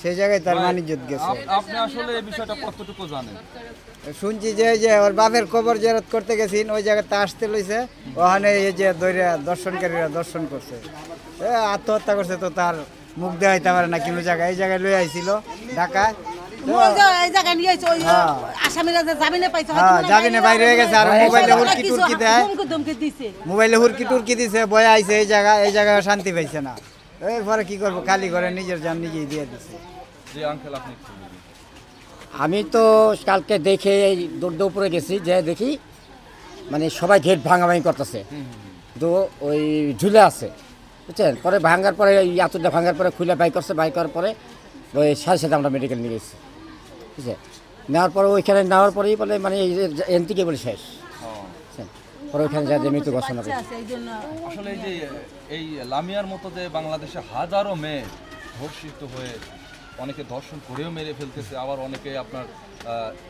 সেই জায়গায় তার মানিজ্জত গেছে। আপনি আসলে এই বিষয়টা কতটুকু জানেন? শুনছি যে ওর বাপের কবর জিয়ারত করতে গেছিন, ওই জায়গাতে আসতে লইছে, ওখানে এই যে দর্শনকারীরা দর্শন করছে, আত্মহত্যা করছে। তো তার মুখ দেখাইতে পারে না কোনো জায়গায়, এই জায়গায় লই আইছিল ঢাকায়, জামিনে বাইরে হয়ে গেছে। আর মোবাইলে হুরকি টুরকি দেয়, মোবাইলে হুরকি টুরকি দিছে, বয়ে আইছে এই জায়গায় শান্তি পাইছে না। এরপরে কি করবো, খালি করে নিজের জান নিজেই দিয়ে দিছে। আমি তো কালকে দেখে দৌড়ে গেছি, যে দেখি মানে সবাই গেট ভাঙাভাঙি করতেছে, তো ওই ঝুলে আছে বুঝছেন। পরে ভাঙার পরে এতটা ভাঙার পরে খুলে বাই করছে, বাই করার পরে ওই সাথে আমরা মেডিকেল নিয়ে গেছি, বুঝছে। নেওয়ার পরে ওইখানে নেওয়ার পরেই বলে মানে এন থেকে বলে শেষ, পরে ওইখানে যা মৃত্যু ঘোষণা করে। আসলে এই যে এই লামিয়ার মতো যে বাংলাদেশে হাজারো মেয়ে ধর্ষিত হয়ে, অনেকে ধর্ষণ করেও মেরে ফেলতেছে, আবার অনেকে আপনার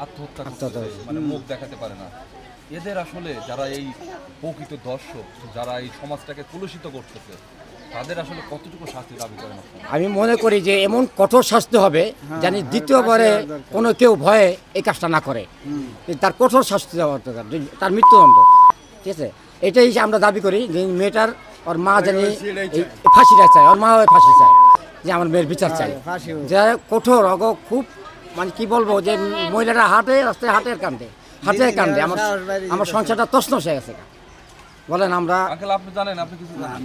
আত্মহত্যা করতেছে, মানে মুখ দেখাতে পারে না। এদের আসলে যারা এই প্রকৃত দর্শক, যারা এই সমাজটাকে কলুষিত করতেছে, তাদের আসলে কতটুকু শাস্তি দাবি করেন? আমি মনে করি যে এমন কঠোর শাস্তি হবে জানি দ্বিতীয়বারে কোনো কেউ ভয়ে এই কাজটা না করে, তার কঠোর শাস্তি দেওয়া দরকার, তার মৃত্যুদণ্ড, ঠিক আছে। এটাই আমরা দাবি করি যে মেয়েটার ওর মা জানি ফাঁসিটা চায়, ওর মা ফাঁসি চায়, যে আমার মেয়ের বিচার চাই, যে কঠোর খুব মানে কি বলবো, যে মহিলারা রাস্তায় হাটের কান্দে আমার সংসারটা তছনছ হয়ে গেছে। বলেন আমরা আপনি জানেন, আপনি কিছু জানেন?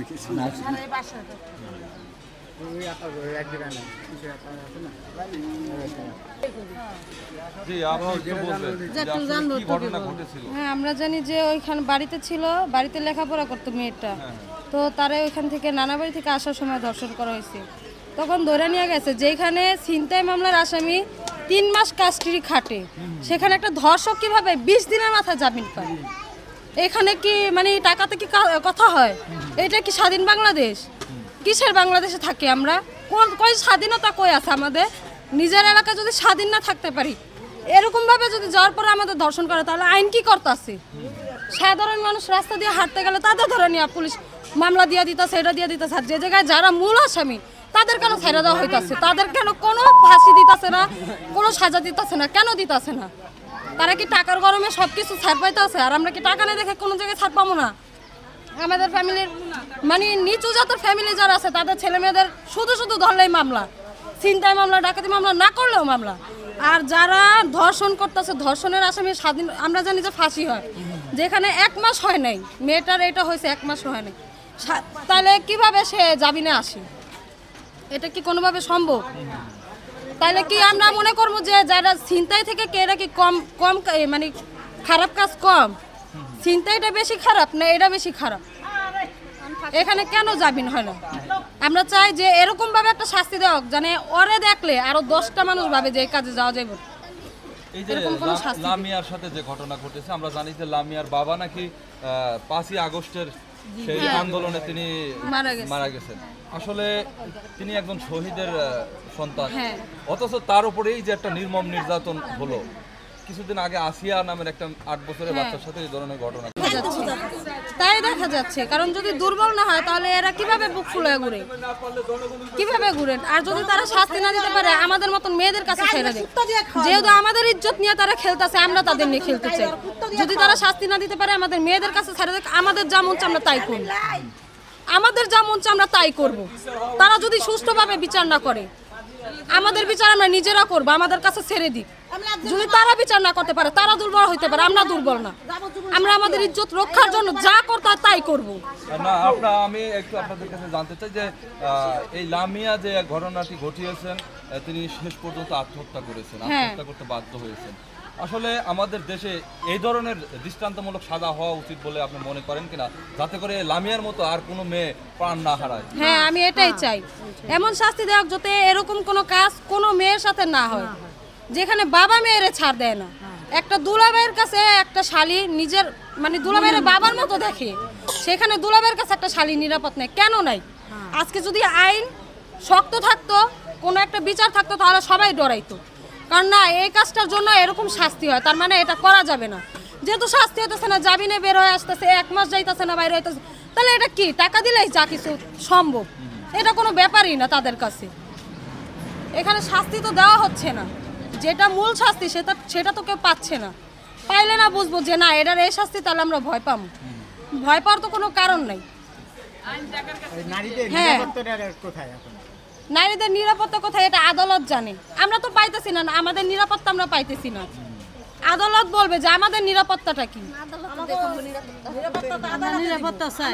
হ্যাঁ, আমরা জানি যে ওইখানে বাড়িতে ছিল, বাড়িতে লেখাপড়া করতো মেয়েটা, তো তারা ওইখান থেকে নানা বাড়ি থেকে আসার সময় ধর্ষণ করা হয়েছে। তখন ধরে নিয়ে গেছে যেখানে ছিনতাই মামলার আসামি 3 মাস কাস্টডি খাটে, সেখানে একটা ধর্ষক কিভাবে 20 দিনের মাথায় জামিন পায়? এখানে কি মানে টাকাতে কি কথা হয়? এটা কি স্বাধীন বাংলাদেশ? কিসের বাংলাদেশে থাকি আমরা? কই স্বাধীনতা কই আছে আমাদের? নিজের এলাকায় যদি স্বাধীন না থাকতে পারি, এরকম ভাবে যদি যাওয়ার পরে আমাদের ধর্ষণ করে, তাহলে আইন কি করতেছে? সাধারণ মানুষ রাস্তা দিয়ে হাঁটতে গেলে তাদের ধরে নিয়ে পুলিশ মামলা দিয়ে দিতেছে, এটা দিয়ে দিতেছে। আর যে জায়গায় যারা মূল আসামি, তাদের কেন ছেড়ে দেওয়া হইতাছে? তাদের কেন কোনো ফাঁসি দিতেছে না, কোনো সাজা দিতেছে না? কেন দিতেছে না? তারা কি টাকার গরমে সব কিছু ছাড় পাইতেছে? আর আমরা কি টাকা না দেখে কোনো জায়গায় ছাড় পাবো না? আমাদের ফ্যামিলির মানে নিচু জাতের ফ্যামিলি যারা আছে, তাদের ছেলে মেয়েদের শুধু ধরলেই মামলা, ছিনতাই মামলা, ডাকাতি মামলা, না করলেও মামলা। আর যারা ধর্ষণ করতেছে, ধর্ষণের আসামি স্বাধীন, আমরা জানি যে ফাঁসি হয়, যেখানে 1 মাস হয় নাই, মেয়েটার এটা হয়েছে 1 মাস হয় নাই, তাহলে কিভাবে সে জামিনে আসে? এটা কি কোনোভাবে সম্ভব? তাহলে কি আমরা মনে করবো যে যারা ছিনতাই থেকে এরা কি কম মানে খারাপ কাজ কম? ছিনতাইটা বেশি খারাপ না এটা বেশি খারাপ? এখানে কেন জামিন হয় না? আমরা চাই যে এরকম ভাবে একটা শাস্তি দেওয়া হোক, জানে ওরে দেখলে আরো 10টা মানুষ ভাবে যে এই কাজে যাওয়া যাবে। এই যে লামিয়ার সাথে যে ঘটনা ঘটেছে, আমরা জানি যে লামিয়ার বাবা নাকি 5ই আগস্টের সেই আন্দোলনে তিনি মারা গেছেন। আসলে তিনি একজন শহীদের সন্তান, অথচ তার উপরেই যে একটা নির্মম নির্যাতন হলো। কিছুদিন আগে আসিয়া নামের একটা 8 বছরের বাচ্চার সাথে এই ধরনের ঘটনা তাই দেখা যাচ্ছে। কারণ যদি দুর্বল না হয়, তাহলে এরা কিভাবে বুক ফুলে ঘুরে, কিভাবে ঘুরে? আর যদি তারা শাস্তি না দিতে পারে, আমাদের মতন মেয়েদের কাছে ছেড়ে দেয়, যেহেতু আমাদের ইজ্জত নিয়ে তারা খেলতেছে, আমরা তাদের নিয়ে খেলতে চাই। যদি তারা শাস্তি না দিতে পারে, আমাদের মেয়েদের কাছে ছেড়ে দেয়, আমাদের যা মন চায় আমরা তাই করব, আমাদের যা মন চায় আমরা তাই করব। তারা যদি সুষ্ঠুভাবে বিচার না করে, আমাদের বিচার আমরা নিজেরা করবো, আমাদের কাছে ছেড়ে দিই। যদি তারা বিচার না করতে পারে, তারা দুর্বল হইতে পারে, আমরা দুর্বল না। আমরা আমাদের ইজ্জত রক্ষার জন্য যা করতে হয় তাই করবো। না, আমি একটু আপনাদের কাছে জানতে চাই যে এই লামিয়া যে ঘটনাটি ঘটিয়েছেন, তিনি শেষ পর্যন্ত আত্মহত্যা করেছেন, আত্মহত্যা করতে বাধ্য হয়েছেন। আসলে আমাদের দেশে এই ধরনের দৃষ্টান্তমূলক সাজা হওয়া উচিত বলে আপনি মনে করেন কিনা, যাতে করে লামিয়ার মতো আর কোনো মেয়ে প্রাণ না হারায়? হ্যাঁ, আমি এটাই চাই। এমন শাস্তি দেওয়া যাতে এরকম কোনো কাজ কোনো মেয়ের সাথে না হয়, যেখানে বাবা মেয়েরে ছাড় দেয় না। একটা দুলাভাইয়ের কাছে একটা শালি নিজের মানে দুলাভাইয়ের বাবার মতো দেখে, সেখানে দুলাভাইয়ের কাছে একটা শালি নিরাপদ নেই। কেন নাই? আজকে যদি আইন শক্ত থাকতো, কোনো একটা বিচার থাকতো, তাহলে সবাই ডরাইতো। কারণ না, এই কাজটার জন্য এরকম শাস্তি হয়, তার মানে এটা করা যাবে না। যেহেতু শাস্তি হইতেছে না, জামিনে বের হয়ে আসতেছে, 1 মাস যাইতেছে না, বাইরে হইতেছে, তাহলে এটা কি টাকা দিলেই যা কিছু সম্ভব? এটা কোনো ব্যাপারই না তাদের কাছে। এখানে শাস্তি তো দেওয়া হচ্ছে না, যেটা মূল শাস্তি সেটা তো কেউ পাচ্ছে না। পাইলে না বুঝবো যে না এটার এই শাস্তি, তাহলে আমরা ভয় পাবো। ভয় পাওয়ার তো কোনো কারণ নাই। হ্যাঁ, নারীদের নিরাপত্তা কোথায় এটা আদালত জানে, আমরা তো পাইতেছি না। আমাদের নিরাপত্তা আমরা পাইতেছি না, আদালত বলবে যে আমাদের নিরাপত্তাটা কি। নিরাপত্তা চাই,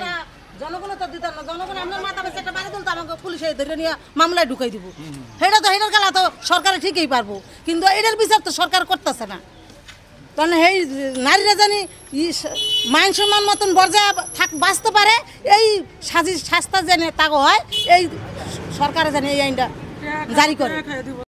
জনগণ তো দিতাম না। জনগণ আপনার মাথা বেঁচে একটা বাড়ি তুলতো, আমাকে পুলিশে ধরে নিয়ে মামলায় ঢুকাই দিব। সেটা তো এটার গেলা তো সরকারে ঠিকই পারবো, কিন্তু এটার বিচার তো সরকার করতেছে না। কারণ এই নারীরা জানি মান সম্মান মতন বর্জায় বাঁচতে পারে, এই শাস্তা জানে তাগো হয়, এই সরকারে জানি এই আইনটা জারি করে।